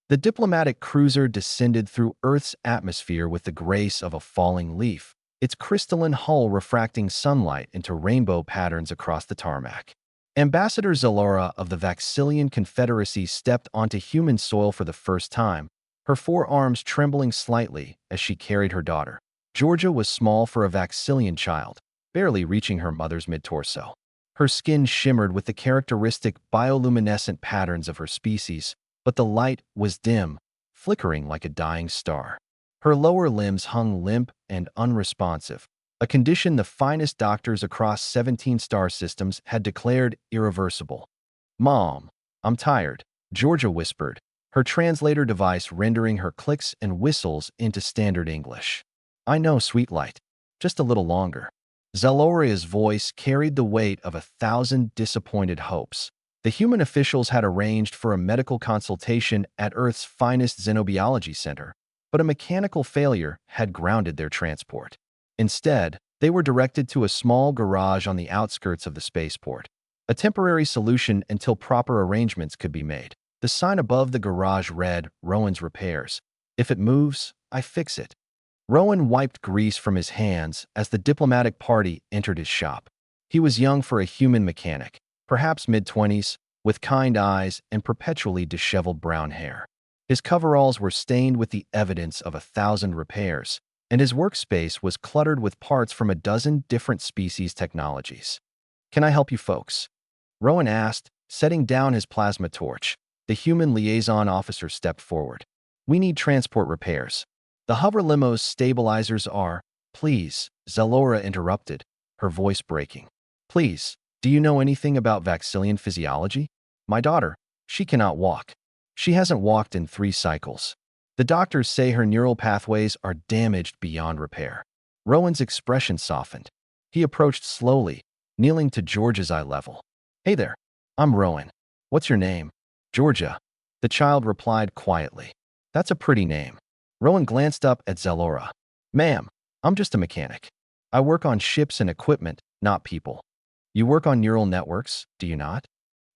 The diplomatic cruiser descended through Earth's atmosphere with the grace of a falling leaf, its crystalline hull refracting sunlight into rainbow patterns across the tarmac. Ambassador Zalora of the Vaxilian Confederacy stepped onto human soil for the first time, her forearms trembling slightly as she carried her daughter. Georgia was small for a Vaxilian child, barely reaching her mother's mid-torso. Her skin shimmered with the characteristic bioluminescent patterns of her species, but the light was dim, flickering like a dying star. Her lower limbs hung limp and unresponsive, a condition the finest doctors across 17 star systems had declared irreversible. "Mom, I'm tired," Georgia whispered, her translator device rendering her clicks and whistles into standard English. "I know, sweet light. Just a little longer." Zalora's voice carried the weight of 1,000 disappointed hopes. The human officials had arranged for a medical consultation at Earth's finest xenobiology center, but a mechanical failure had grounded their transport. Instead, they were directed to a small garage on the outskirts of the spaceport, a temporary solution until proper arrangements could be made. The sign above the garage read, "Rowan's Repairs. If it moves, I fix it." Rowan wiped grease from his hands as the diplomatic party entered his shop. He was young for a human mechanic, perhaps mid-20s, with kind eyes and perpetually disheveled brown hair. His coveralls were stained with the evidence of 1,000 repairs, and his workspace was cluttered with parts from a dozen different species technologies. "Can I help you folks?" Rowan asked, setting down his plasma torch. The human liaison officer stepped forward. "We need transport repairs. The hover limo's stabilizers are—" "Please," Zalora interrupted, her voice breaking. "Please, do you know anything about Vaxilian physiology? My daughter, she cannot walk. She hasn't walked in 3 cycles. The doctors say her neural pathways are damaged beyond repair." Rowan's expression softened. He approached slowly, kneeling to Georgia's eye level. "Hey there, I'm Rowan. What's your name?" "Georgia," the child replied quietly. "That's a pretty name." Rowan glanced up at Zalora. "Ma'am, I'm just a mechanic. I work on ships and equipment, not people." "You work on neural networks, do you not?"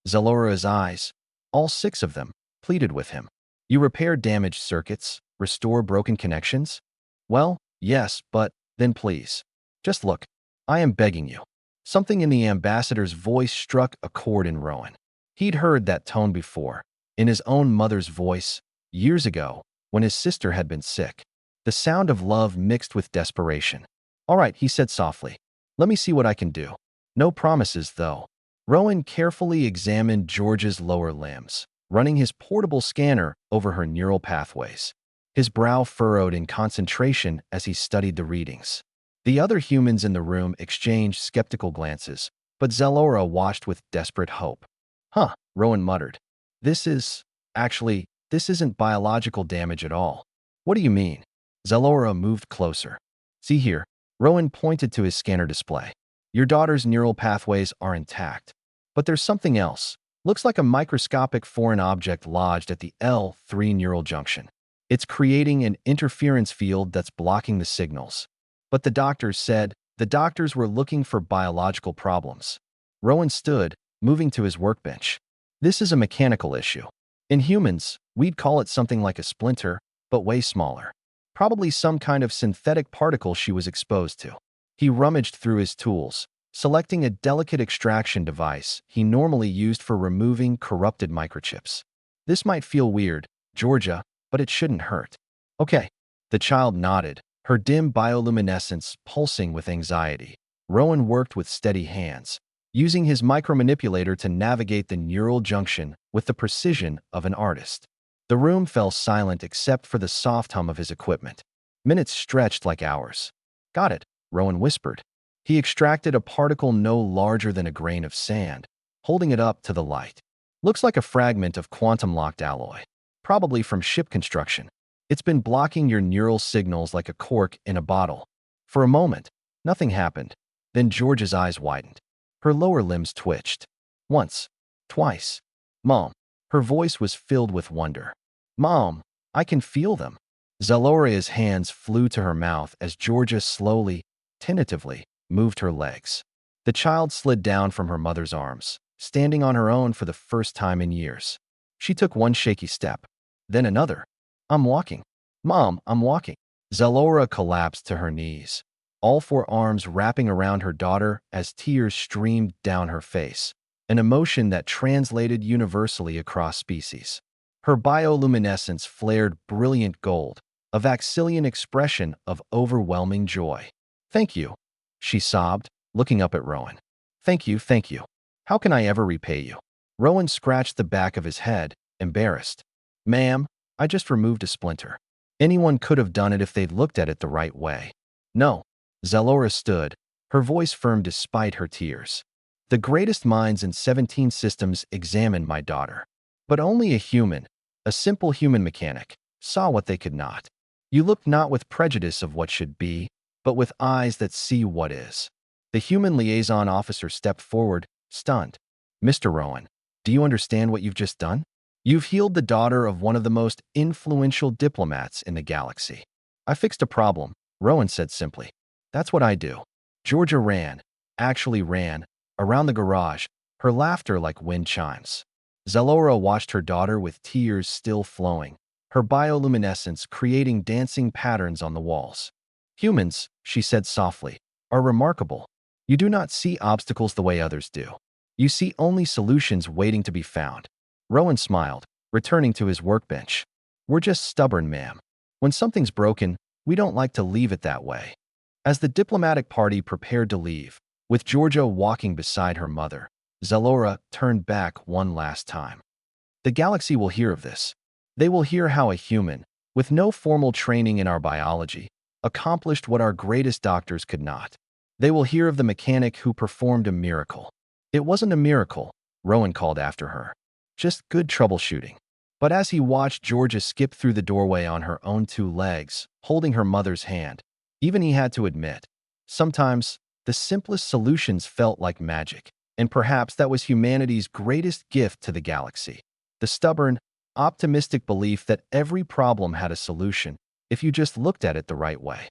Zalora's eyes, all 6 of them, pleaded with him. "You repair damaged circuits, restore broken connections?" "Well, yes, but then please. Just look. I am begging you." Something in the ambassador's voice struck a chord in Rowan. He'd heard that tone before, in his own mother's voice, years ago, when his sister had been sick. The sound of love mixed with desperation. "All right," he said softly. "Let me see what I can do. No promises, though." Rowan carefully examined Georgia's lower limbs, running his portable scanner over her neural pathways. His brow furrowed in concentration as he studied the readings. The other humans in the room exchanged skeptical glances, but Zalora watched with desperate hope. "Huh," Rowan muttered. This isn't biological damage at all." "What do you mean?" Zalora moved closer. "See here." Rowan pointed to his scanner display. "Your daughter's neural pathways are intact. But there's something else. Looks like a microscopic foreign object lodged at the L3 neural junction. It's creating an interference field that's blocking the signals." "But the doctors said—" "The doctors were looking for biological problems." Rowan stood, moving to his workbench. "This is a mechanical issue. In humans, we'd call it something like a splinter, but way smaller. Probably some kind of synthetic particle she was exposed to." He rummaged through his tools, selecting a delicate extraction device he normally used for removing corrupted microchips. "This might feel weird, Georgia, but it shouldn't hurt." "Okay." The child nodded, her dim bioluminescence pulsing with anxiety. Rowan worked with steady hands, using his micromanipulator to navigate the neural junction with the precision of an artist. The room fell silent except for the soft hum of his equipment. Minutes stretched like hours. "Got it," Rowan whispered. He extracted a particle no larger than a grain of sand, holding it up to the light. "Looks like a fragment of quantum-locked alloy, probably from ship construction. It's been blocking your neural signals like a cork in a bottle." For a moment, nothing happened. Then George's eyes widened. Her lower limbs twitched. Once. Twice. "Mom." Her voice was filled with wonder. "Mom, I can feel them." Zalora's hands flew to her mouth as Georgia slowly, tentatively, moved her legs. The child slid down from her mother's arms, standing on her own for the first time in years. She took one shaky step. Then another. I'm walking. Mom, I'm walking. Zalora collapsed to her knees, all four arms wrapping around her daughter as tears streamed down her face, an emotion that translated universally across species. Her bioluminescence flared brilliant gold, a Vaxillian expression of overwhelming joy. Thank you, she sobbed, looking up at Rowan. Thank you, thank you. How can I ever repay you? Rowan scratched the back of his head, embarrassed. Ma'am, I just removed a splinter. Anyone could have done it if they'd looked at it the right way. No. Zalora stood, her voice firm despite her tears. The greatest minds in 17 systems examined my daughter. But only a human, a simple human mechanic, saw what they could not. You look not with prejudice of what should be, but with eyes that see what is. The human liaison officer stepped forward, stunned. Mr. Rowan, do you understand what you've just done? You've healed the daughter of one of the most influential diplomats in the galaxy. I fixed a problem, Rowan said simply. That's what I do. Georgia ran, actually ran, around the garage, her laughter like wind chimes. Zalora watched her daughter with tears still flowing, her bioluminescence creating dancing patterns on the walls. Humans, she said softly, are remarkable. You do not see obstacles the way others do. You see only solutions waiting to be found. Rowan smiled, returning to his workbench. We're just stubborn, ma'am. When something's broken, we don't like to leave it that way. As the diplomatic party prepared to leave, with Georgia walking beside her mother, Zalora turned back one last time. The galaxy will hear of this. They will hear how a human, with no formal training in our biology, accomplished what our greatest doctors could not. They will hear of the mechanic who performed a miracle. It wasn't a miracle, Rowan called after her. Just good troubleshooting. But as he watched Georgia skip through the doorway on her own two legs, holding her mother's hand, even he had to admit, sometimes the simplest solutions felt like magic, and perhaps that was humanity's greatest gift to the galaxy. The stubborn, optimistic belief that every problem had a solution if you just looked at it the right way.